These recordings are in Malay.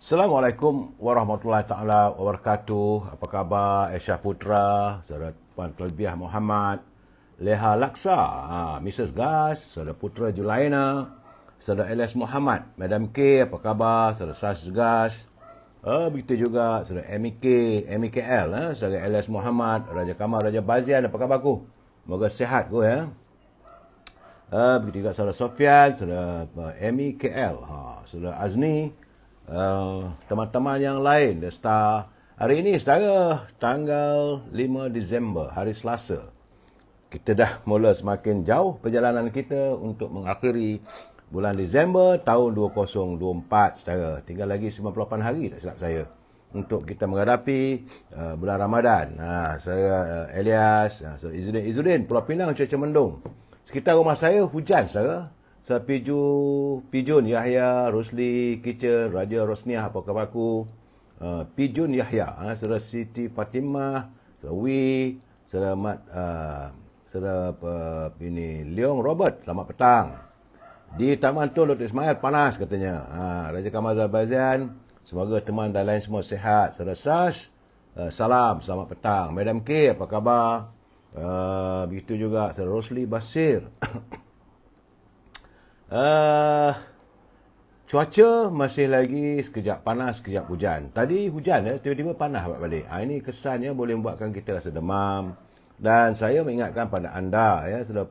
Assalamualaikum warahmatullahi taala wabarakatuh. Apa khabar Aisyah Putra, saudara Puan Talbiah Muhammad, Leha Laksa, Mrs. Gas, saudara Putra Julaina, saudara Elias Muhammad, Madam K, apa khabar, saudara Sas Gas. Begitu juga saudara MEKL, saudara Elias Muhammad, Raja Kamal, Raja Bazian, apa khabarku? Moga sihat ku ya. Begitu juga saudara Sofian, saudara MEKL, saudara Azni, teman-teman yang lain. Hari ini saudara tanggal 5 Disember, hari Selasa. Kita dah mula semakin jauh perjalanan kita untuk mengakhiri bulan Disember tahun 2024 saudara. Tinggal lagi 98 hari tak silap saya untuk kita menghadapi bulan Ramadan. Saudara Elias, saudara Izzuddin, Pulau Pinang cuaca mendung. Sekitar rumah saya hujan saudara. Pijun Yahya, Rosli Kitchen, Raja Rosniah, apa khabarku? Pijun Yahya, saudara Siti Fatimah, saudara Wi, saudara Leong Robert, selamat petang. Di Taman Tun Dr. Ismail panas katanya. Raja Kamal Zabazian, semoga teman dan lain semua sihat. Saudara Sas, salam, selamat petang. Madam K, apa khabar? Begitu juga saudara Rosli Basir. Cuaca masih lagi sekejap panas, sekejap hujan. Tadi hujan tiba-tiba panas balik. Ini kesannya boleh membuatkan kita rasa demam. Dan saya mengingatkan pada anda, saudara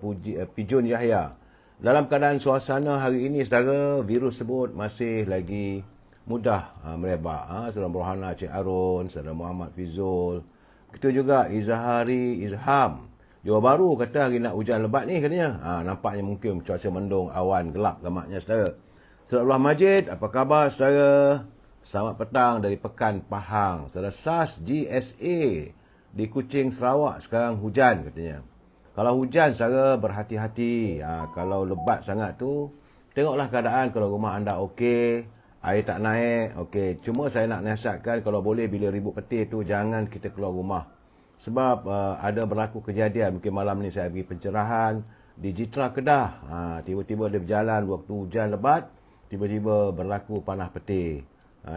Pijun Yahya, dalam keadaan suasana hari ini, saudara, virus tersebut masih lagi mudah merebak. Saudara Rohana Cik Arun, saudara Muhammad Fizul, begitu juga Izham. Johor Bahru kata hari nak hujan lebat ni katanya. Nampaknya mungkin cuaca mendung, awan gelap gamaknya saudara. Saudara Abdullah Majid, apa khabar saudara? Selamat petang dari Pekan Pahang. Saudara Sas GSA di Kuching Sarawak sekarang hujan katanya. Kalau hujan saudara berhati-hati. Kalau lebat sangat tu, tengoklah keadaan. Kalau rumah anda okey, air tak naik, okey. Cuma saya nak nasihatkan kalau boleh bila ribut petir tu jangan kita keluar rumah. Sebab ada berlaku kejadian, mungkin malam ni saya pergi pencerahan di Jitra Kedah. Tiba-tiba dia berjalan waktu hujan lebat, tiba-tiba berlaku panas petir.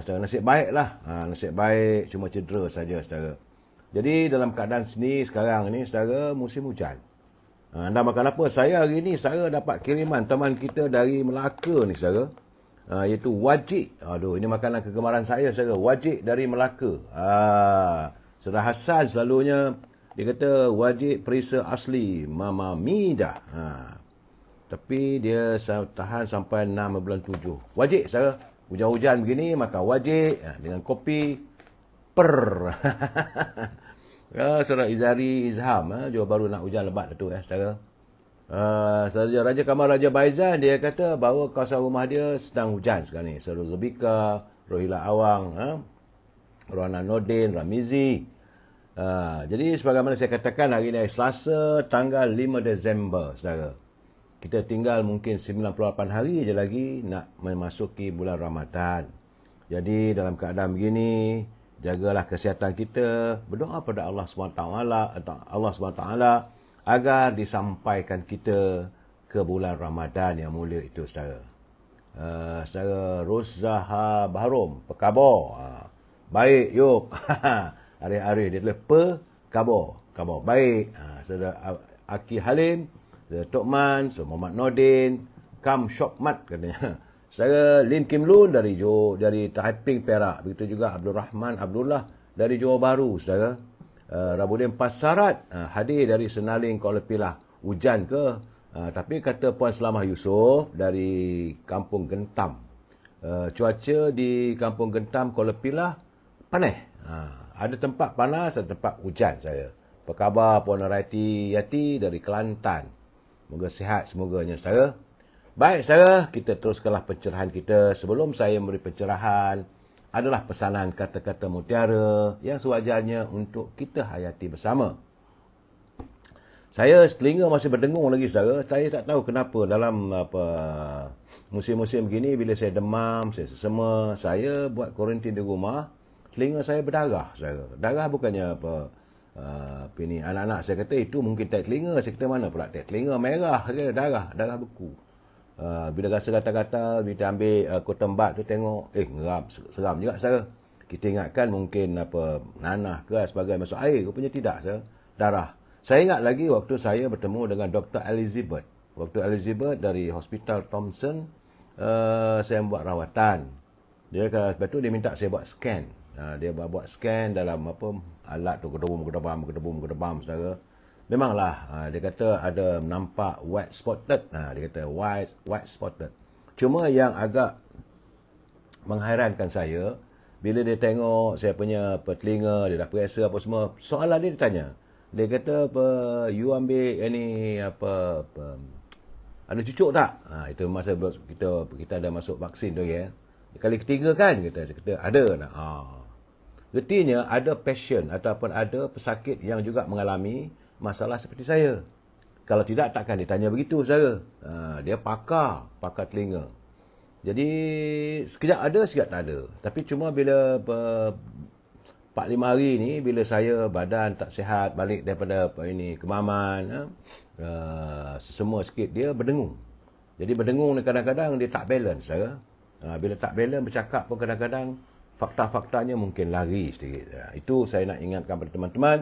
Saudara, nasib baiklah. Nasib baik, cuma cedera saja saudara. Jadi dalam keadaan sini sekarang ni saudara, musim hujan. Anda makan apa? Saya hari ni saudara dapat kiriman teman kita dari Melaka ni saudara. Iaitu wajik. Aduh, ini makanan kegemaran saya saudara. Wajik dari Melaka. Saudara Hassan selalunya, dia kata wajib perisa asli Mama Mida. Tapi dia tahan sampai 6 bulan 7. Wajib saudara. Hujan-hujan begini, makan wajib dengan kopi per. Saudara Izham, Johor Bahru nak hujan lebat tu saudara. Saudara Raja Kamal Raja Baizan, dia kata bahawa kawasan rumah dia sedang hujan sekarang ni. Saudara Zubika, Rohila Awang, Rohana Nordin, Ramizi. Jadi sebagaimana saya katakan, hari ini Selasa tanggal 5 Disember saudara. Kita tinggal mungkin 98 hari je lagi nak memasuki bulan Ramadan. Jadi dalam keadaan begini, jagalah kesihatan kita, berdoa pada Allah SWT agar disampaikan kita ke bulan Ramadan yang mulia itu saudara. Saudara Rozzaha Bahrom, apa khabar? Baik, yuk. Hari-hari dia tulis khabar baik. Saudara Aki Halim, saudara Tokman, saudara Muhammad Nordin, Kam Shopmat katanya. Saudara Lin Kim Lun dari Taiping Perak. Begitu juga Abdul Rahman Abdullah dari Johor Bahru saudara. Rabudin Pasarat hadir dari Senaling Kuala Pilah. Hujan ke? Tapi kata Puan Selamah Yusof dari Kampung Gentam, cuaca di Kampung Gentam Kuala Pilah panas. Ada tempat panas, ada tempat hujan saya. Apa khabar Puan Narati Yati dari Kelantan? Semoga sihat semoganya saudara. Baik saudara, kita teruskanlah pencerahan kita. Sebelum saya memberi pencerahan, adalah pesanan kata-kata mutiara yang sewajarnya untuk kita hayati bersama. Saya telinga masih berdengung lagi saudara. Saya tak tahu kenapa dalam musim-musim begini, bila saya demam, saya sesama, saya buat kuarantin di rumah, telinga saya berdarah saudara. Darah bukannya ini anak-anak saya kata itu mungkin tak telinga. Saya kata mana pula tak telinga merah, darah beku. Bila rasa gatal-gatal, kita ambil cotton bud tu tengok, ngeram, seram juga saudara. Kita ingatkan mungkin nanah ke sebagai masuk air, rupanya tidak saudara. Darah. Saya ingat lagi waktu saya bertemu dengan Dr. Elizabeth. Waktu Elizabeth dari Hospital Thompson, saya buat rawatan. Lepas tu dia minta saya buat scan. Dia buat scan dalam alat tu, gedebam saudara. Memanglah dia kata ada nampak white spotted. Dia kata white spotted. Cuma yang agak menghairankan saya, bila dia tengok saya punya telinga, dia dah periksa apa semua, soalan dia tanya. Dia kata you ambil ini ada cucuk tak? Itu masa kita ada masuk vaksin tu ya. Kali ketiga kan saya kata ada nak. Artinya ada pasien ataupun ada pesakit yang juga mengalami masalah seperti saya. Kalau tidak takkan dia tanya begitu saudara. Dia pakar telinga. Jadi sekejap ada, sekejap tak ada. Tapi cuma bila 4-5 hari ni, bila saya badan tak sihat, balik daripada kemaman, semua sikit, dia berdengung. Jadi berdengung ni kadang-kadang dia tak balance saudara. Bila tak balance bercakap pun kadang-kadang fakta-faktanya mungkin lari sedikit. Itu saya nak ingatkan kepada teman-teman.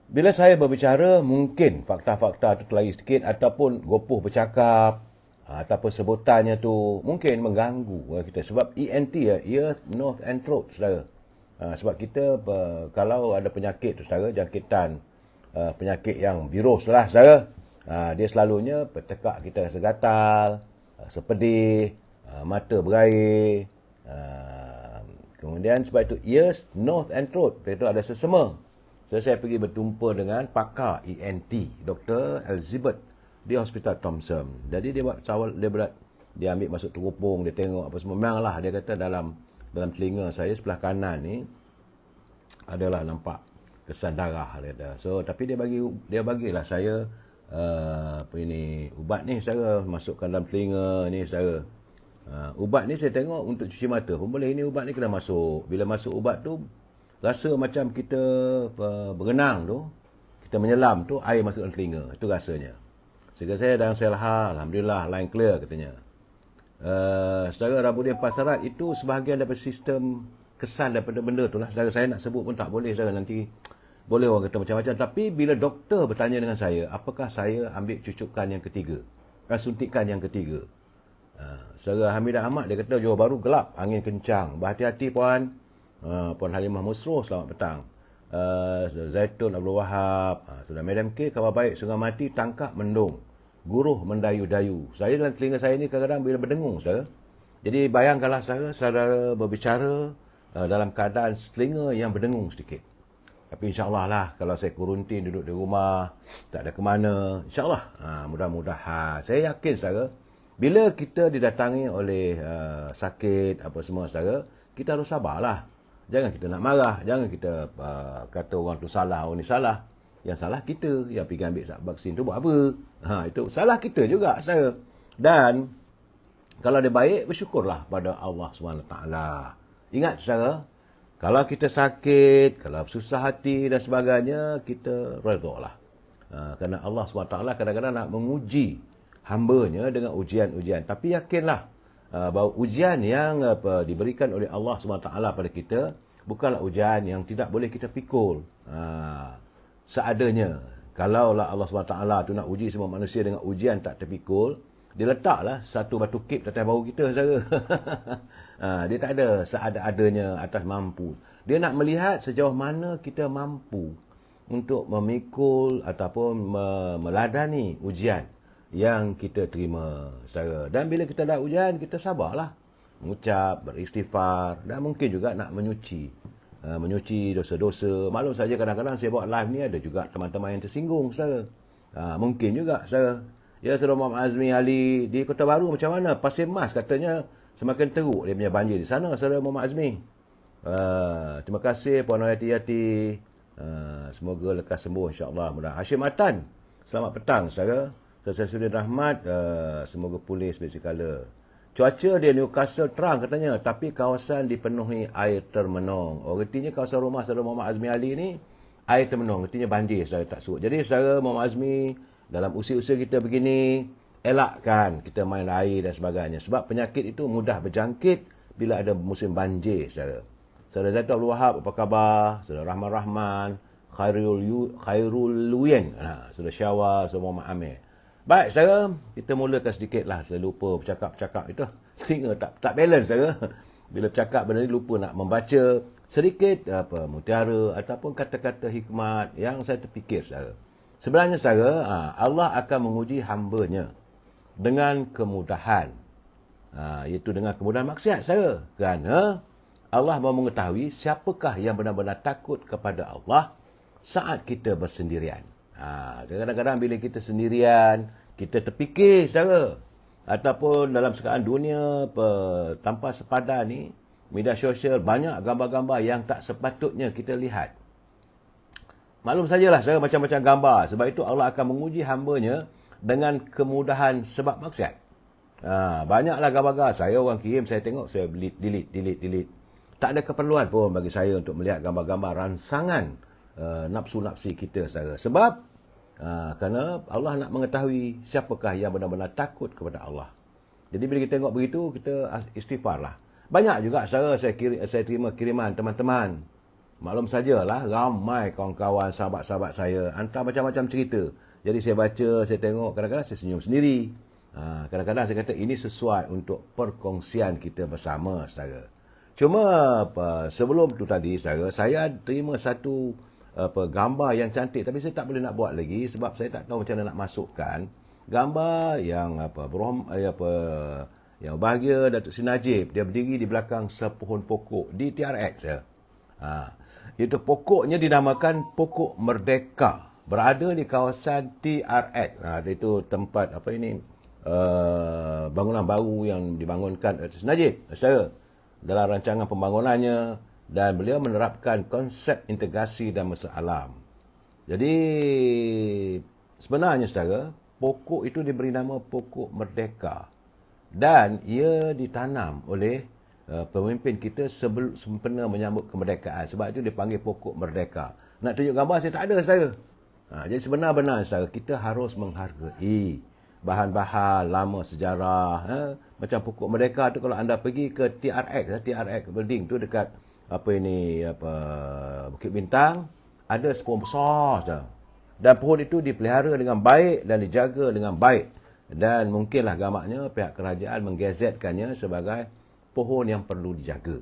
Bila saya berbicara, mungkin fakta-fakta itu terlari sedikit ataupun gopoh bercakap ataupun sebutannya tu mungkin mengganggu kita. Sebab ENT ear, nose and throat saudara. Sebab kita kalau ada penyakit tu saudara, jangkitan penyakit yang virus lah saudara, dia selalunya bertekak kita rasa gatal, sepedih, mata berair. Kemudian sebab itu ears, nose and throat, itu ada sesama. So, saya pergi berjumpa dengan pakar ENT, Dr. Elizabeth di Hospital Thompson. Jadi dia buat dia ambil masuk terupung, dia tengok apa semua. Memanglah dia kata dalam telinga saya sebelah kanan ni adalah nampak kesan darah dia. So tapi dia bagilah saya ubat ni saya masukkan dalam telinga ni saya. Ubat ni saya tengok untuk cuci mata pun boleh. Ini ubat ni kena masuk. Bila masuk ubat tu rasa macam kita berenang tu, kita menyelam tu, air masuk dalam telinga. Itu rasanya. Sehingga saya dan Selha, alhamdulillah line clear katanya. Saudara Rabudin Pasarat itu sebahagian daripada sistem kesan daripada benda tu lah. Saudara, saya nak sebut pun tak boleh saudara, nanti boleh orang kata macam-macam. Tapi bila doktor bertanya dengan saya, apakah saya ambil cucukan yang ketiga, suntikan yang ketiga. Saudara Hamidah Ahmad dia kata Johor Bahru gelap, angin kencang, berhati-hati puan. Puan Halimah Musroh selamat petang. Zaitun Abdul Wahab, saudara Madam K, khabar baik, Sungai Mati tangkap mendung, guruh mendayu-dayu. Saya dalam telinga saya ni kadang-kadang bila berdengung saudara. Jadi bayangkanlah saudara berbicara dalam keadaan telinga yang berdengung sedikit. Tapi insyaAllah lah, kalau saya kuruntin duduk di rumah, tak ada ke mana, insyaAllah mudah-mudahan. Saya yakin saudara, bila kita didatangi oleh sakit apa semua saudara, kita harus sabarlah. Jangan kita nak marah, jangan kita kata orang tu salah, orang ni salah. Yang salah kita, yang pergi ambil vaksin tu buat apa? Itu salah kita juga saudara. Dan kalau dia baik, bersyukurlah pada Allah SWT. Ingat saudara, kalau kita sakit, kalau susah hati dan sebagainya, kita redha lah. Kerana Allah SWT kadang-kadang nak menguji hamba-Nya dengan ujian-ujian. Tapi yakinlah bahawa ujian yang diberikan oleh Allah SWT pada kita bukanlah ujian yang tidak boleh kita pikul seadanya. Kalaulah Allah SWT tu nak uji semua manusia dengan ujian tak terpikul, dia letaklah satu batu kip atas bahu kita saudara. Dia tak ada seada-adanya atas mampu. Dia nak melihat sejauh mana kita mampu untuk memikul ataupun meladani ujian yang kita terima saudara. Dan bila kita dah ujian, kita sabarlah, mengucap, beristighfar, dan mungkin juga nak menyuci dosa-dosa. Maklum saja kadang-kadang saya buat live ni ada juga teman-teman yang tersinggung saudara. Mungkin juga saudara. Ya, Saudara Muhammad Azmi Ali di Kota Baru macam mana? Pasir Mas katanya semakin teruk dia punya banjir di sana, Saudara Muhammad Azmi. Terima kasih Puan Yati-Yati. Semoga lekas sembuh insya-Allah. Mudah. Hashim Atan, selamat petang saudara. Saya Sudin Rahmat, semoga pulih seperti sekala. Cuaca di Newcastle terang katanya, tapi kawasan dipenuhi air termenung. Artinya kawasan rumah Saudara Muhammad Azmi Ali ni air termenung, artinya banjir saudara tak surut. Jadi Saudara Muhammad Azmi, dalam usia-usia kita begini, elakkan kita main air dan sebagainya. Sebab penyakit itu mudah berjangkit bila ada musim banjir, saudara. Saudara Zaitun Abdul Wahab, apa khabar? Saudara Rahman Rahman, Khairul Luyen, saudara Syawal, saudara Muhammad Amir. Baik, saudara, kita mulakan sedikitlah. Saya lupa bercakap-cakap itu. Sehingga tak balance, saudara. Bila bercakap benda ni lupa nak membaca sedikit mutiara ataupun kata-kata hikmat yang saya terfikir, saudara. Sebenarnya, saudara, Allah akan menguji hamba-Nya dengan kemudahan. Iaitu dengan kemudahan maksiat, saudara. Kerana Allah mahu mengetahui siapakah yang benar-benar takut kepada Allah saat kita bersendirian. Kadang-kadang bila kita sendirian, kita terfikir, saudara. Ataupun dalam sekarang dunia tanpa sepadan ni, media sosial banyak gambar-gambar yang tak sepatutnya kita lihat. Maklum sajalah, saudara, macam-macam gambar. Sebab itu Allah akan menguji hamba-Nya dengan kemudahan sebab maksiat. Banyaklah gambar-gambar. Saya orang kirim, saya tengok, saya delete. Tak ada keperluan pun bagi saya untuk melihat gambar-gambar ransangan nafsu-nafsi kita, saudara. Sebab kerana Allah nak mengetahui siapakah yang benar-benar takut kepada Allah. Jadi bila kita tengok begitu, kita istighfarlah. Banyak juga, saudara, saya terima kiriman teman-teman. Maklum sajalah, ramai kawan-kawan, sahabat-sahabat saya hantar macam-macam cerita. Jadi saya baca, saya tengok, kadang-kadang saya senyum sendiri. Kadang-kadang saya kata ini sesuai untuk perkongsian kita bersama, saudara. Cuma sebelum tu tadi, saudara, saya terima satu gambar yang cantik, tapi saya tak boleh nak buat lagi sebab saya tak tahu macam mana nak masukkan gambar yang yang bahagia Datuk Seri Najib. Dia berdiri di belakang sepohon pokok di TRX, ya. Itu pokoknya dinamakan Pokok Merdeka, berada di kawasan TRX. Itu tempat bangunan baru yang dibangunkan Datuk Seri Najib, saudara, dalam rancangan pembangunannya. Dan beliau menerapkan konsep integrasi dan mesra alam. Jadi sebenarnya, saudara, pokok itu diberi nama Pokok Merdeka. Dan ia ditanam oleh pemimpin kita sempena menyambut kemerdekaan. Sebab itu dipanggil Pokok Merdeka. Nak tunjuk gambar saya tak ada, saudara. Jadi sebenar-benar, saudara, kita harus menghargai bahan-bahan lama sejarah. Macam Pokok Merdeka tu, kalau anda pergi ke TRX building tu dekat Bukit Bintang, ada sepohon besar, saudara. Dan pohon itu dipelihara dengan baik dan dijaga dengan baik. Dan mungkinlah gamaknya pihak kerajaan menggazetkannya sebagai pohon yang perlu dijaga.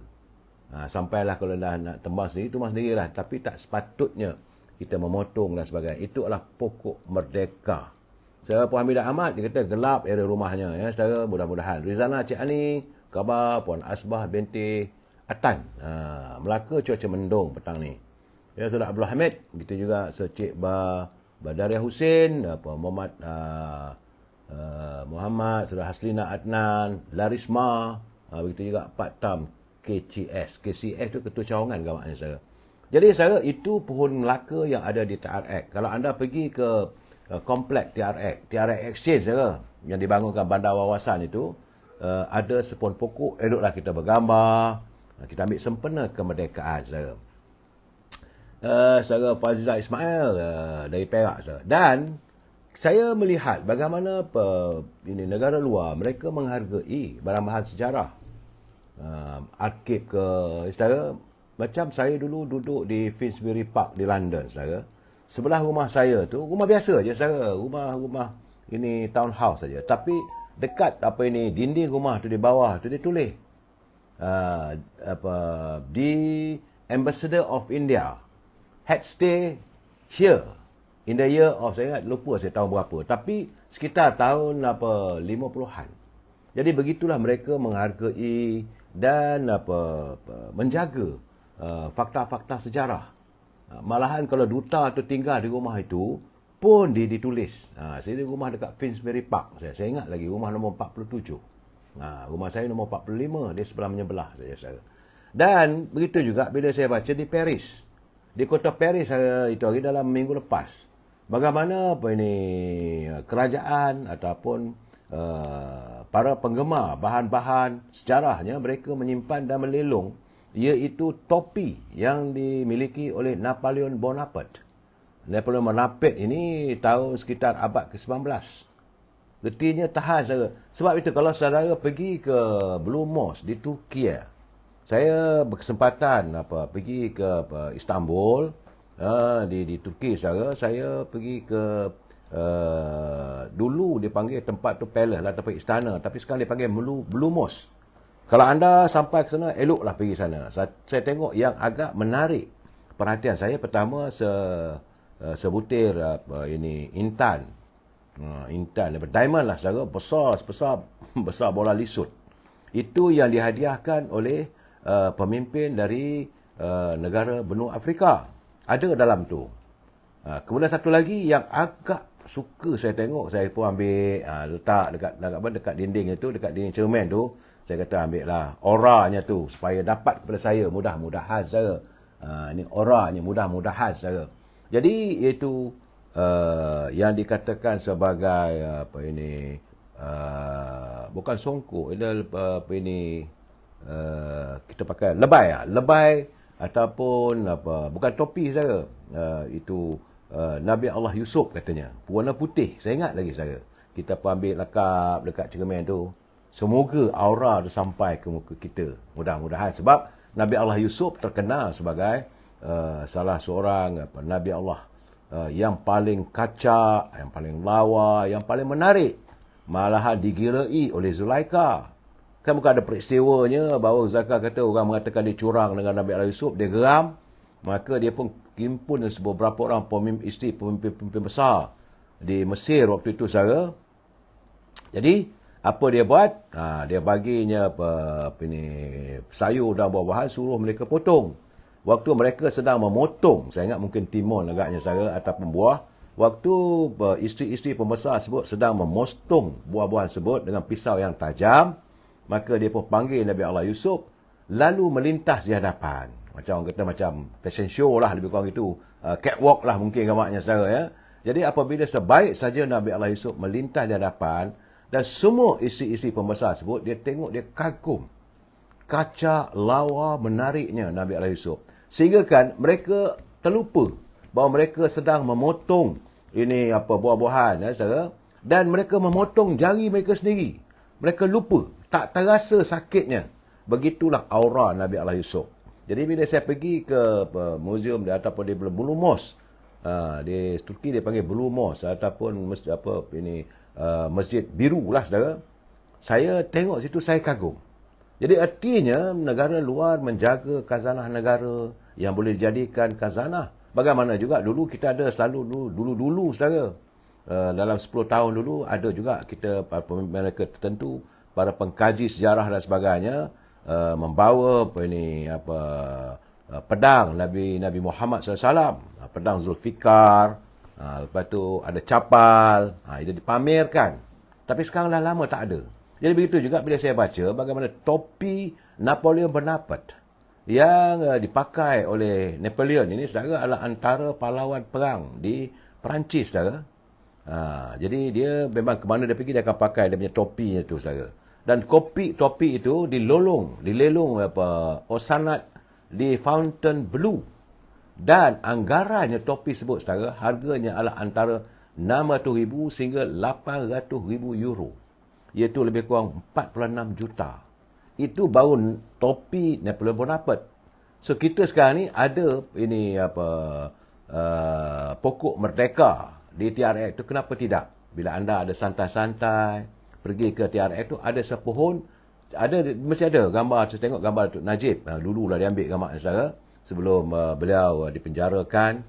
Sampailah kalau dah nak tembang sendirilah. Tapi tak sepatutnya kita memotong dan sebagainya. Itu adalah Pokok Merdeka. Saya Puan Hamidah Ahmad, dia kata gelap area rumahnya, ya, saudara. Mudah-mudahan. Rizana Cik Ani, khabar Puan Asbah binti Atan, Melaka cuaca mendung petang ni. Ya, saudara Abdul Hamid, begitu juga Cik Badaria Hussein, Muhammad, saudara Haslina Adnan, Larisma, begitu juga Pak Tam KCS tu Ketua Cawangan gamaknya, saudara. Jadi, saudara, itu pohon Melaka yang ada di TRX. Kalau anda pergi ke komplek TRX Exchange, saudara, yang dibangunkan bandar wawasan itu, ada sepohon pokok, eloklah kita bergambar. Kita ambil sempena kemerdekaan, saudara. Saudara Fazizah Ismail dari Perak, saudara. Dan saya melihat bagaimana negara luar mereka menghargai barang-barang sejarah. Arkib ke, saudara. Macam saya dulu duduk di Finsbury Park di London, saudara. Sebelah rumah saya tu, rumah biasa je, saudara. Rumah ini townhouse saja. Tapi dekat dinding rumah tu di bawah tu dia tulis the Ambassador of India had stay here in the year of, saya ingat, lupa saya tahun berapa, tapi sekitar tahun 50-an. Jadi begitulah mereka menghargai dan menjaga fakta-fakta sejarah. Malahan kalau duta tu tinggal di rumah itu pun ditulis. Saya di rumah dekat Finsbury Park. Saya ingat lagi rumah nombor 47. Rumah saya nombor 45, dia sebelah menyebelah saja. Dan begitu juga bila saya baca di Paris. Di kota Paris itu hari dalam minggu lepas. Bagaimana kerajaan ataupun para penggemar bahan-bahan sejarahnya mereka menyimpan dan melelong, iaitu topi yang dimiliki oleh Napoleon Bonaparte. Napoleon Bonaparte ini tahun sekitar abad ke-19. Getihnya tahan saudara. Sebab itu kalau saudara pergi ke Blue Mosque di Turki, saya berkesempatan pergi ke Istanbul, di Turki saudara. Saya pergi ke dulu dipanggil tempat tu palace lah, tempat istana, tapi sekarang dipanggil Blue Mosque. Kalau anda sampai ke sana, eloklah pergi sana. Saya tengok yang agak menarik perhatian saya, pertama sebutir intan. Intan diamond lah saudara, besar bola lisut. Itu yang dihadiahkan oleh pemimpin dari negara benua Afrika. Ada dalam tu. Kemudian satu lagi yang agak suka saya tengok, saya pun ambil letak dekat dinding itu, dekat dinding cermin tu. Saya kata ambil lah oranya tu supaya dapat kepada saya, mudah-mudahan saudara. Ini oranya mudah-mudahan saudara. Jadi iaitu yang dikatakan sebagai bukan songkok, kita pakai lebay ataupun bukan topi saudara. Itu Nabi Allah Yusuf katanya, warna putih. Saya ingat lagi saudara. Kita pun ambil lekap dekat cermin tu. Semoga aura tu sampai ke muka kita. Mudah-mudahan. Sebab Nabi Allah Yusuf terkenal sebagai salah seorang Nabi Allah yang paling kacak, yang paling lawa, yang paling menarik. Malahan digilai oleh Zulaikha. Kan bukan ada peristiwanya bahawa Zulaikha kata orang mengatakan dia curang dengan Nabi Allah Yusuf. Dia geram. Maka dia pun himpun beberapa orang pemimpin besar di Mesir waktu itu saudara. Jadi apa dia buat? Dia baginya sayur dan buah-buahan, suruh mereka potong. Waktu mereka sedang memotong, saya ingat mungkin timun agaknya saudara ataupun buah. Waktu isteri-isteri pembesar sebut sedang memotong buah-buahan sebut dengan pisau yang tajam, maka dia pun panggil Nabi Allah Yusuf, lalu melintas di hadapan. Macam orang kata macam fashion show lah, lebih kurang itu. Catwalk lah mungkin gamaknya saudara ya. Jadi apabila sebaik saja Nabi Allah Yusuf melintas di hadapan, dan semua isteri-isteri pembesar sebut, dia tengok, dia kagum. Kacak, lawa, menariknya Nabi Allah Yusuf. Sehingga kan mereka terlupa bahawa mereka sedang memotong buah-buahan saudara. Dan mereka memotong jari mereka sendiri. Mereka lupa, tak terasa sakitnya. Begitulah aura Nabi Allah Yusuf. Jadi bila saya pergi ke museum ataupun di Blue Mosque, di Turki dia panggil Blue Mosque ataupun Masjid Biru lah saudara. Saya tengok situ, saya kagum. Jadi artinya negara luar menjaga khazanah negara yang boleh dijadikan khazanah. Bagaimana juga dulu kita ada selalu dulu saudara. Dalam 10 tahun dulu ada juga kita pemimpin mereka tertentu, para pengkaji sejarah dan sebagainya, membawa pedang Nabi Muhammad SAW, pedang Zulfikar. Lepas tu ada capal, dia dipamerkan. Tapi sekarang dah lama tak ada. Jadi begitu juga bila saya baca bagaimana topi Napoleon Bonaparte yang dipakai oleh Napoleon ini saudara adalah antara pahlawan perang di Perancis saudara. Jadi dia memang ke mana dia pergi dia akan pakai dia punya topinya tu saudara. Dan topi itu dilelong Osanat di Fontainebleau. Dan anggarannya topi sebut saudara, harganya adalah antara 600,000 sehingga 800,000 euro. Iaitu lebih kurang 46 juta. Itu baru topi Napoleon Bonaparte. So kita sekarang ni ada pokok merdeka di TRX tu, kenapa tidak? Bila anda ada santai-santai pergi ke TRX tu, ada sepohon, mesti ada gambar. Saya tengok gambar Datuk Najib. Dululah dia ambil gambar saudara. Sebelum beliau dipenjarakan,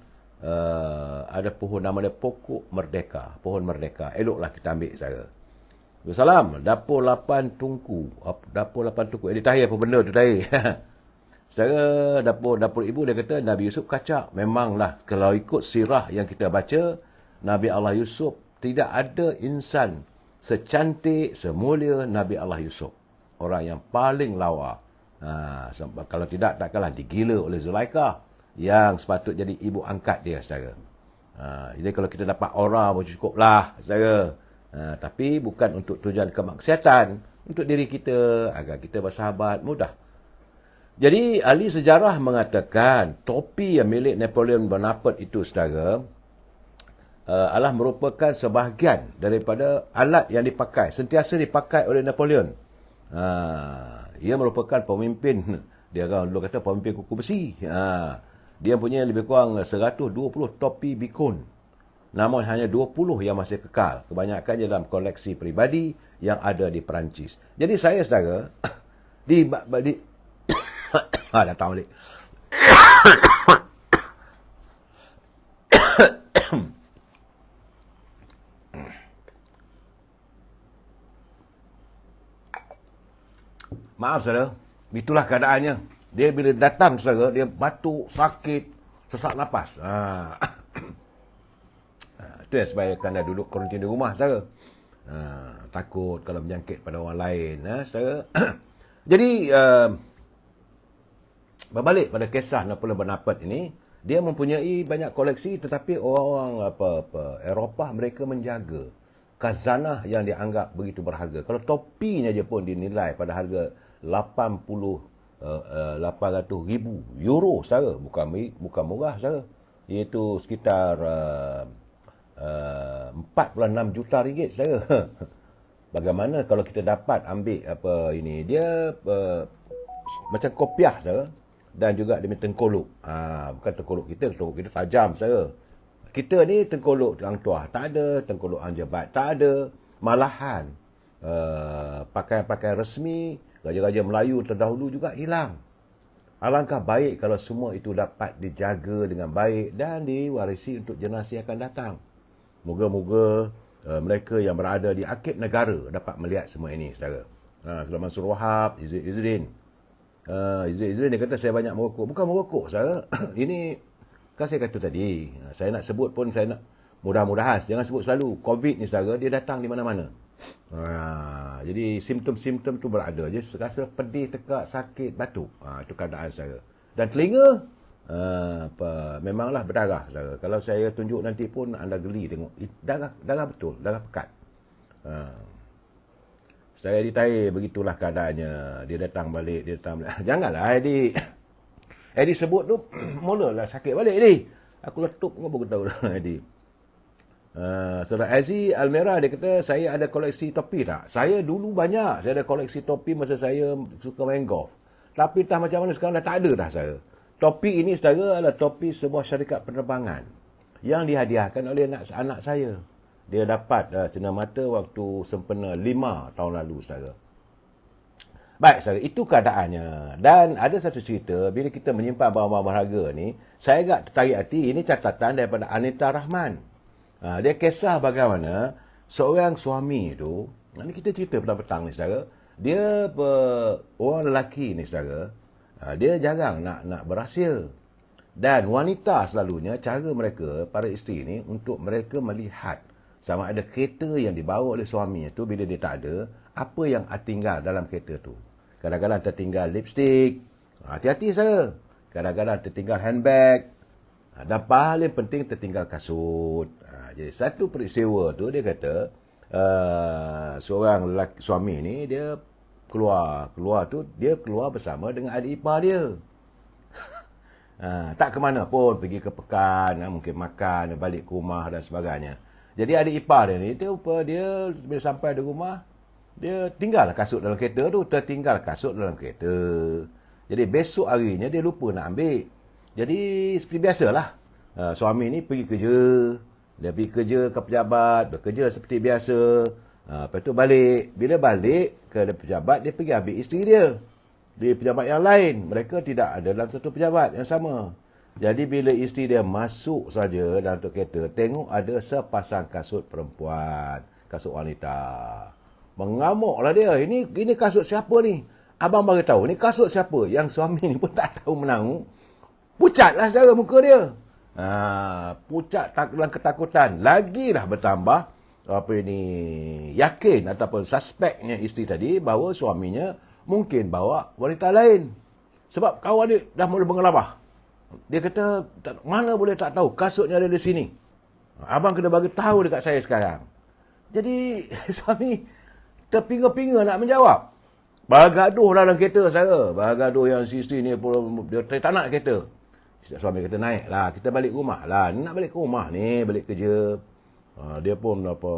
ada pohon nama dia Pokok Merdeka. Pohon Merdeka. Eloklah kita ambil saya. Salam. Dapur 8 Tungku. Dapur 8 Tungku. Dia tahir apa benda tu tahir. Secara dapur ibu dia kata Nabi Yusuf kacak. Memanglah kalau ikut sirah yang kita baca, Nabi Allah Yusuf tidak ada insan secantik, semulia Nabi Allah Yusuf. Orang yang paling lawa. Kalau tidak, takkanlah digila oleh Zulaikha yang sepatut jadi ibu angkat dia saudara. Jadi kalau kita dapat aura pun cukuplah saudara. Tapi bukan untuk tujuan kemaksiatan, untuk diri kita agar kita bersahabat mudah. Jadi ahli sejarah mengatakan topi yang milik Napoleon Bonaparte itu saudara, adalah merupakan sebahagian daripada alat yang dipakai, sentiasa dipakai oleh Napoleon. Ia merupakan pemimpin, dia orang dulu kata pemimpin kuku besi. Dia punya lebih kurang 120 topi bikun. Namun hanya 20 yang masih kekal. Kebanyakannya dalam koleksi peribadi yang ada di Perancis. Jadi saya saudara, datang balik. Maaf saudara, itulah keadaannya. Dia bila datang saudara, dia batuk, sakit, sesak napas. Itu yang sebabkan dah duduk kuarantin di rumah saudara. Takut kalau menjangkit pada orang lain, saudara. Jadi berbalik pada kisah Napoleon Bonaparte ini, dia mempunyai banyak koleksi, tetapi orang-orang Eropah mereka menjaga khazanah yang dianggap begitu berharga. Kalau topinya je pun dinilai pada harga 800,000 euro saudara, bukan murah saudara. Iaitu sekitar 46 juta ringgit saudara. Bagaimana kalau kita dapat ambil ini, dia macam kopiah saudara, dan juga dia tengkolok. Bukan tengkolok kita tajam saudara. Kita ni tengkolok Hang Tuah tak ada, tengkolok Hang Jebat tak ada. Malahan pakaian-pakaian resmi raja-raja Melayu terdahulu juga hilang. Alangkah baik kalau semua itu dapat dijaga dengan baik dan diwarisi untuk generasi yang akan datang. Moga-moga mereka yang berada di akhir negara dapat melihat semua ini, saudara. Sulaiman Surwahab, Izzuddin. Izzuddin dia kata saya banyak merokok. Bukan merokok, saudara. Ini kan saya kata tadi, saya nak sebut pun saya nak mudah-mudahan jangan sebut selalu. Covid ni, saudara, dia datang di mana-mana. Jadi simptom-simptom tu berada. Jadi rasa pedih, tekak, sakit, batuk. Itu keadaan saya. Dan telinga memanglah berdarah, saudara. Kalau saya tunjuk nanti pun anda geli tengok. Darah betul, darah pekat. Saya ditair, begitulah keadaannya. Dia datang balik. Janganlah Eddie sebut tu mulalah sakit balik Eddie. Aku letup kau baru tahu dah Eddie. Saudara Aziz Almera dia kata, saya ada koleksi topi tak? Saya dulu banyak. Saya ada koleksi topi masa saya suka main golf. Tapi entah macam mana sekarang dah tak ada dah saya. Topi ini, saudara, adalah topi sebuah syarikat penerbangan yang dihadiahkan oleh anak saya. Dia dapat cenderamata waktu sempena 5 tahun lalu, saudara. Baik, saudara, itu keadaannya. Dan ada satu cerita, bila kita menyimpan barang-barang berharga ni, saya agak tertarik hati. Ini catatan daripada Anita Rahman. Dia kisah bagaimana seorang suami tu, ni kita cerita petang-petang ni, saudara. Dia orang lelaki ni, saudara, dia jarang nak berhasil. Dan wanita selalunya, cara mereka, para isteri ni, untuk mereka melihat sama ada kereta yang dibawa oleh suaminya tu, bila dia tak ada, apa yang tinggal dalam kereta tu. Kadang-kadang tertinggal lipstick. Hati-hati saya. Kadang-kadang tertinggal handbag. Dan paling penting tertinggal kasut. Jadi satu peristiwa tu dia kata, seorang lelaki, suami ni dia keluar tu, dia keluar bersama dengan adik ipar dia. Tak ke mana pun, pergi ke pekan, mungkin makan, balik ke rumah dan sebagainya. Jadi adik ipar dia ni, dia bila sampai di rumah, dia tinggal kasut dalam kereta tu, tertinggal kasut dalam kereta. Jadi besok harinya dia lupa nak ambil. Jadi seperti biasalah, suami ni pergi kerja, dia pergi kerja ke pejabat, bekerja seperti biasa. Lepas tu balik. Bila balik ke pejabat, dia pergi ambil isteri dia di pejabat yang lain. Mereka tidak ada dalam satu pejabat yang sama. Jadi bila isteri dia masuk saja dalam tu kereta, tengok ada sepasang kasut perempuan, kasut wanita. Mengamuklah dia. Ini kasut siapa ni? Abang baru tahu. Ni kasut siapa? Yang suami ni pun tak tahu menang. Pucatlah saudara muka dia. Pucat dalam ketakutan. Lagilah bertambah yakin ataupun suspeknya isteri tadi bahawa suaminya mungkin bawa wanita lain. Sebab kawan dia dah mula mengelabah. Dia kata, mana boleh tak tahu kasutnya ada di sini. Abang kena bagi tahu dekat saya sekarang. Jadi suami terpinga-pinga nak menjawab. Bergaduh dalam kereta saya. Bergaduh yang si isteri ni pun dia tak nak kereta. Suami kata, naik lah, kita balik rumah lah. Nak balik ke rumah ni, balik kerja. Dia pun apa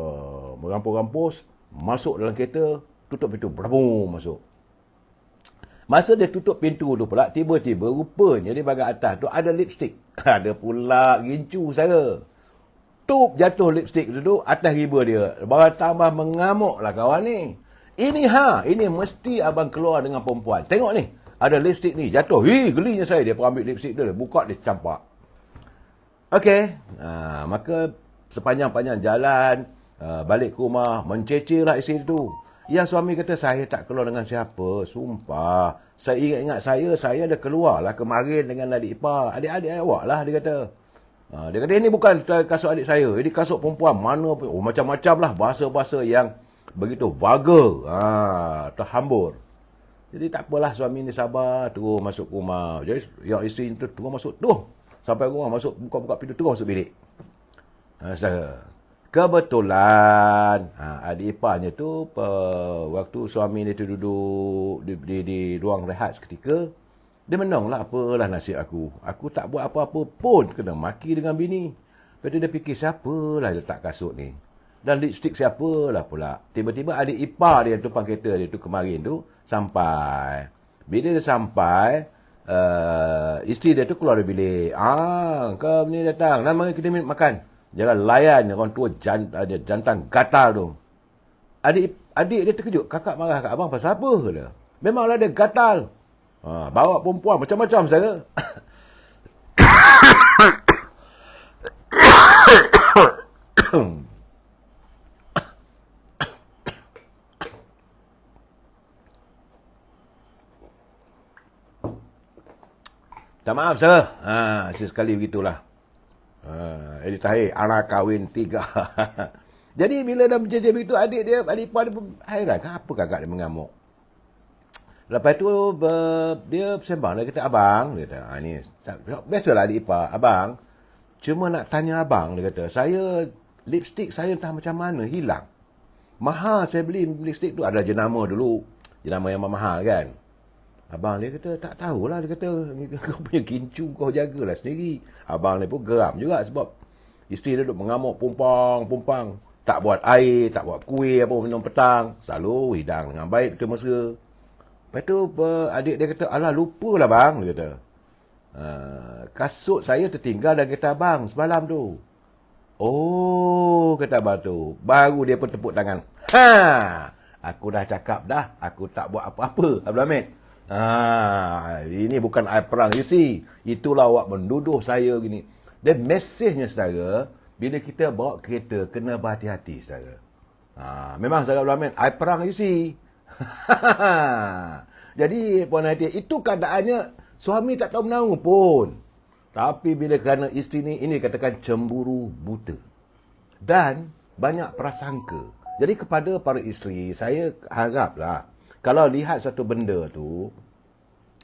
merampus-rampus, masuk dalam kereta, tutup pintu, berabung masuk. Masa dia tutup pintu tu pula, tiba-tiba rupanya di bahagian atas tu ada lipstick. Ada pula gincu saya. Tup jatuh lipstick tu atas riba dia. Baru tambah mengamuklah kawan ni. Ini mesti abang keluar dengan perempuan. Tengok ni, ada lipstick ni jatuh. Gelinya saya. Dia pun ambil lipstick dia, buka, dia campak. Okey, maka sepanjang-panjang jalan, balik ke rumah, mencecehlah isteri tu. Yang suami kata, saya tak keluar dengan siapa. Sumpah. Saya ingat-ingat saya dah keluar lah kemarin dengan adik ipar. Adik-adik awak lah, dia kata. Dia kata, ini bukan kasut adik saya. Ini kasut perempuan. Mana pun. Macam-macam lah bahasa-bahasa yang begitu vulgar. Terhambur. Jadi tak apalah, suami ni sabar. Terus masuk rumah. Jadi yang isteri tu terus masuk. Sampai rumah masuk, buka-buka pintu, terus masuk bilik. Kebetulan adik iparnya tu waktu suami dia tu duduk di ruang rehat seketika, dia menonglah, apalah nasib aku. Aku tak buat apa-apa pun kena maki dengan bini. Lepas tu dia fikir, siapalah letak kasut ni. Dan lipstick siapalah pula. Tiba-tiba adik ipar dia tu, kereta dia tu kemarin tu sampai. Bila dia sampai, isteri dia tu keluar dari bilik. Kau ni datang, nama kita makan. Jangan layan orang tua jantan gatal tu. Adik dia terkejut. Kakak marah kat abang pasal apa dia? Memanglah dia gatal. Bawa perempuan macam-macam saya. Tak maaf saya. Sesekali begitulah. Jadi tahir, anak kahwin 3. Jadi bila dah berjejak begitu, adik ipar dia pun hairan. Apa kakak dia mengamuk? Lepas tu dia sembang. Dia kata, abang, dia kata, ni biasalah adik ipar, abang, cuma nak tanya abang, dia kata, saya lipstick saya entah macam mana hilang. Mahal saya beli lipstick tu, ada jenama dulu, jenama yang mahal kan. Abang dia kata, tak tahulah, dia kata, kau punya gincu kau jagalah sendiri. Abang dia pun geram juga sebab isteri dia duduk mengamuk, pumpang. Tak buat air, tak buat kuih apa minum petang. Selalu hidang dengan baik betul mesra. Lepas tu adik dia kata, alah lupalah bang, dia kata. Kasut saya tertinggal dalam kereta abang semalam tu. Oh, kata abang tu. Baru dia pun tepuk tangan. Aku dah cakap dah, aku tak buat apa-apa, Abdul Hamid. Ini bukan air perang, you see. Itulah awak menduduh saya gini. Dan mesejnya saudara, bila kita bawa kereta, kena berhati-hati saudara. Memang saudara Abdul Hamid, air perang, you see. Jadi puan hati, itu keadaannya suami tak tahu menahu pun. Tapi bila kerana isteri ni, ini katakan cemburu buta. Dan banyak prasangka. Jadi kepada para isteri, saya haraplah, kalau lihat satu benda tu,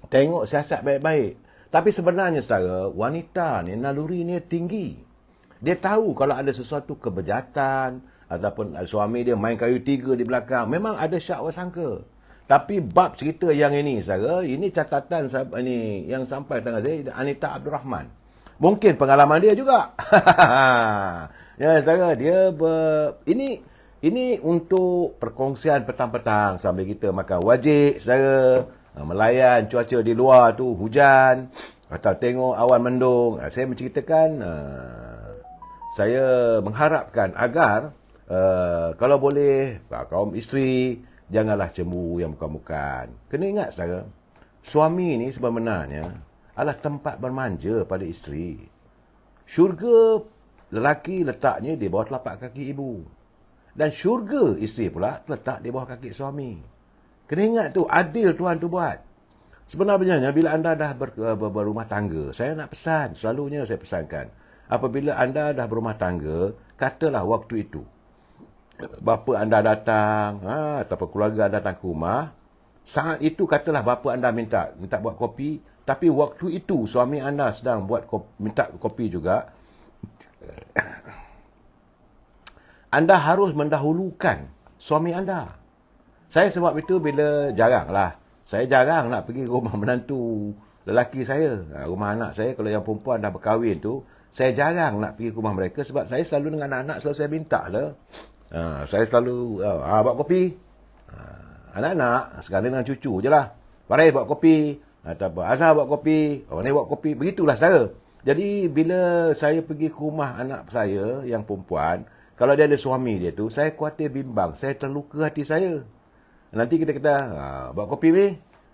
tengok siasat baik-baik. Tapi sebenarnya saudara, wanita ni naluri ni tinggi. Dia tahu kalau ada sesuatu kebejatan ataupun suami dia main kayu 3 di belakang, memang ada syak wasangka. Tapi bab cerita yang ini saudara, ini catatan ini yang sampai tangan saya, Anita Abdul Rahman. Mungkin pengalaman dia juga. Ya saudara, dia ini untuk perkongsian petang-petang sambil kita makan wajik, saudara, melayan cuaca di luar tu, hujan, atau tengok awan mendung. Saya menceritakan, saya mengharapkan agar, kalau boleh, kaum isteri, janganlah cemburu yang bukan-bukan. Kena ingat, saudara, suami ni sebenarnya adalah tempat bermanja pada isteri. Syurga lelaki letaknya di bawah telapak kaki ibu. Dan syurga isteri pula terletak di bawah kaki suami. Kena ingat tu, adil Tuhan tu buat. Sebenarnya bila anda dah berumah tangga, saya nak pesan, selalunya saya pesankan, apabila anda dah berumah tangga, katalah waktu itu, bapa anda datang, ataupun keluarga anda datang ke rumah, saat itu katalah bapa anda minta buat kopi, tapi waktu itu suami anda sedang minta kopi juga, anda harus mendahulukan suami anda. Saya sebab itu saya jarang nak pergi rumah menantu lelaki saya. Rumah anak saya, kalau yang perempuan dah berkahwin tu, Saya jarang nak pergi ke rumah mereka sebab saya selalu dengan anak-anak selalu saya minta lah. Saya selalu buat kopi. Anak-anak sekali dengan cucu je lah. Parai buat kopi. Atau apa, Azhar buat kopi. Orang ni buat kopi. Begitulah saya. Jadi bila saya pergi ke rumah anak saya yang perempuan, kalau dia ada suami dia tu, saya khawatir bimbang. Saya terluka hati saya. Nanti kita kata, buat kopi ni.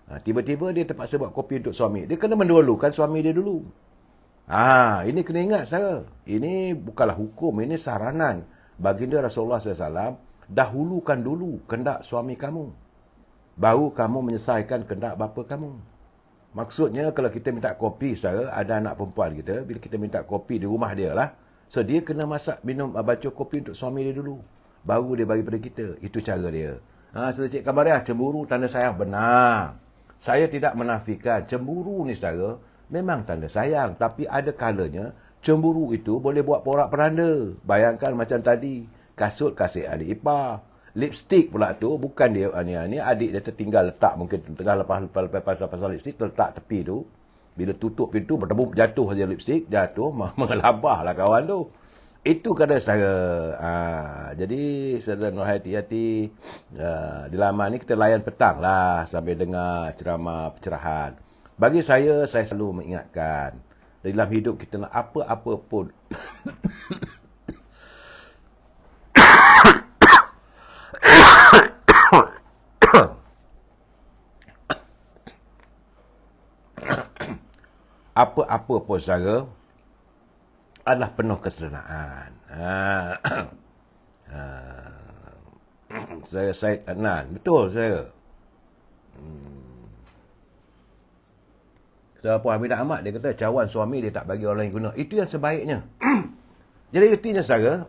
Tiba-tiba dia terpaksa buat kopi untuk suami. Dia kena mendahulukan suami dia dulu. Ini kena ingat saya. Ini bukanlah hukum, ini saranan. Baginda Rasulullah SAW, dahulukan dulu kehendak suami kamu. Baru kamu menyelesaikan kehendak bapa kamu. Maksudnya kalau kita minta kopi, saya ada anak perempuan kita, bila kita minta kopi di rumah dia lah, so dia kena masak, minum, baca kopi untuk suami dia dulu. Baru dia bagi pada kita. Itu cara dia. Saudara Cik Kamariah, cemburu tanda sayang. Benar. Saya tidak menafikan cemburu ni saudara, memang tanda sayang. Tapi ada kalanya, cemburu itu boleh buat porak-peranda. Bayangkan macam tadi, kasut kasih adik ipar. Lipstick pula tu, bukan dia, ni adik dia tertinggal letak, mungkin tengah lepas pasal lipstick, terletak tepi tu. Bila tutup pintu, berdebuk jatuh saja lipstick, jatuh, mengelabah lah kawan tu. Itu kata saya. Jadi, saudara Nur hati-hati, di laman ni kita layan petang lah, sambil dengar ceramah pencerahan. Bagi saya selalu mengingatkan, dalam hidup kita nak apa-apa pun, apa-apa pun saudara, adalah penuh kesederhanaan. Saya Syed Adnan. Betul saya. Saudara Puan Hamidah Ahmad, dia kata cawan suami dia tak bagi orang lain guna. Itu yang sebaiknya. Jadi artinya saudara,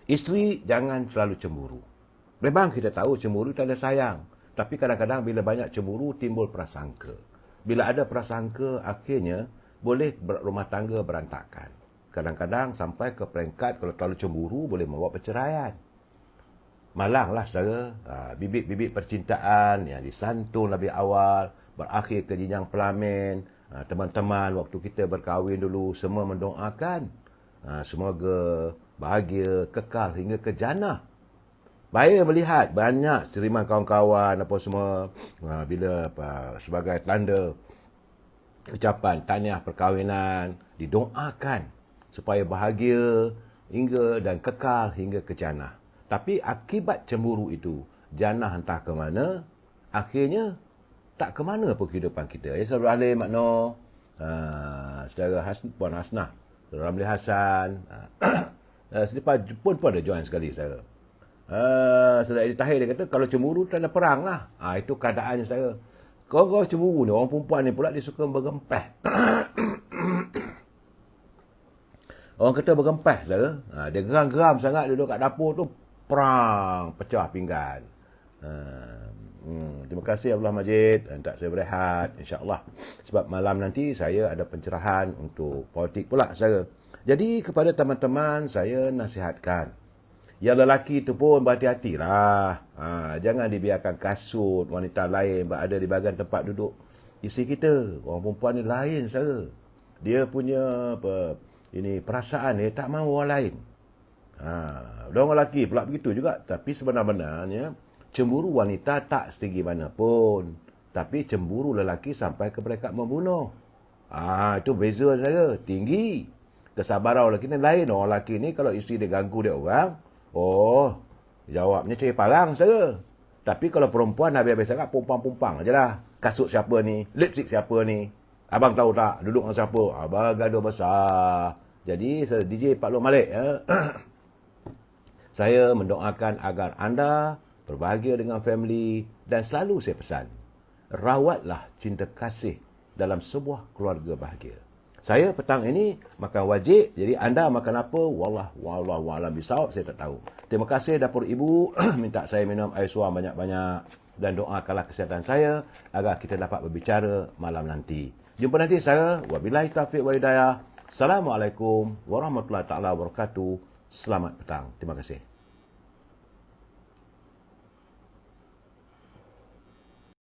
isteri jangan selalu cemburu. Memang kita tahu cemburu tak ada sayang. Tapi kadang-kadang bila banyak cemburu, timbul prasangka. Bila ada prasangka, akhirnya boleh rumah tangga berantakan. Kadang-kadang sampai ke peringkat kalau terlalu cemburu boleh membawa perceraian. Malanglah saudara, bibit-bibit percintaan yang disantun lebih awal, berakhir ke jenjang pelamin. Teman-teman waktu kita berkahwin dulu semua mendoakan semoga bahagia, kekal hingga ke jannah. Saya melihat banyak seriman kawan-kawan apa semua bila sebagai tanda ucapan tahniah perkahwinan didoakan supaya bahagia hingga dan kekal hingga ke jannah. Tapi akibat cemburu itu, jannah entah ke mana, akhirnya tak ke mana pun kehidupan kita. Saudara Alim Makno, saudara Puan Hasnah, saudara Ramli Hasan, selepas pun ada join sekali saudara. Saudara Edi Tahir dia kata kalau cemburu tanda perang lah. Itu keadaannya saudara. Kau cemburu ni, orang perempuan ni pula dia suka bergempeh. Orang kata bergempeh saudara. Dia geram-geram sangat duduk kat dapur tu, perang, pecah pinggan. Terima kasih Abdullah Majid, tak saya berehat insya-Allah. Sebab malam nanti saya ada pencerahan untuk politik pula saudara. Jadi kepada teman-teman saya nasihatkan, yang lelaki itu pun berhati-hatilah. Jangan dibiarkan kasut wanita lain berada di bahagian tempat duduk isteri kita. Orang perempuan ni lain saudara. Dia punya perasaan dia tak mahu orang lain. Orang lelaki pula begitu juga. Tapi sebenarnya cemburu wanita tak setinggi mana pun. Tapi cemburu lelaki sampai ke peringkat membunuh. Itu beza saudara. Tinggi. Kesabaran orang lelaki ni lain. Orang lelaki ni kalau isteri dia ganggu dia orang, jawabnya cari parang saja. Tapi kalau perempuan habis-habis sangat pumpang-pumpang je lah. Kasut siapa ni? Lipstick siapa ni? Abang tahu tak? Duduk dengan siapa? Abang gaduh besar. Jadi DJ Pak Long Malik, saya mendoakan agar anda berbahagia dengan family. Dan selalu saya pesan, rawatlah cinta kasih dalam sebuah keluarga bahagia. Saya petang ini makan wajib, jadi anda makan apa? Wallahu a'lam bisawab, saya tak tahu. Terima kasih dapur ibu, minta saya minum air suam banyak-banyak dan doakanlah kesihatan saya agar kita dapat berbicara malam nanti. Jumpa nanti saya. Wabillahi taufiq wal hidayah. Assalamualaikum warahmatullahi taala wabarakatuh. Selamat petang. Terima kasih.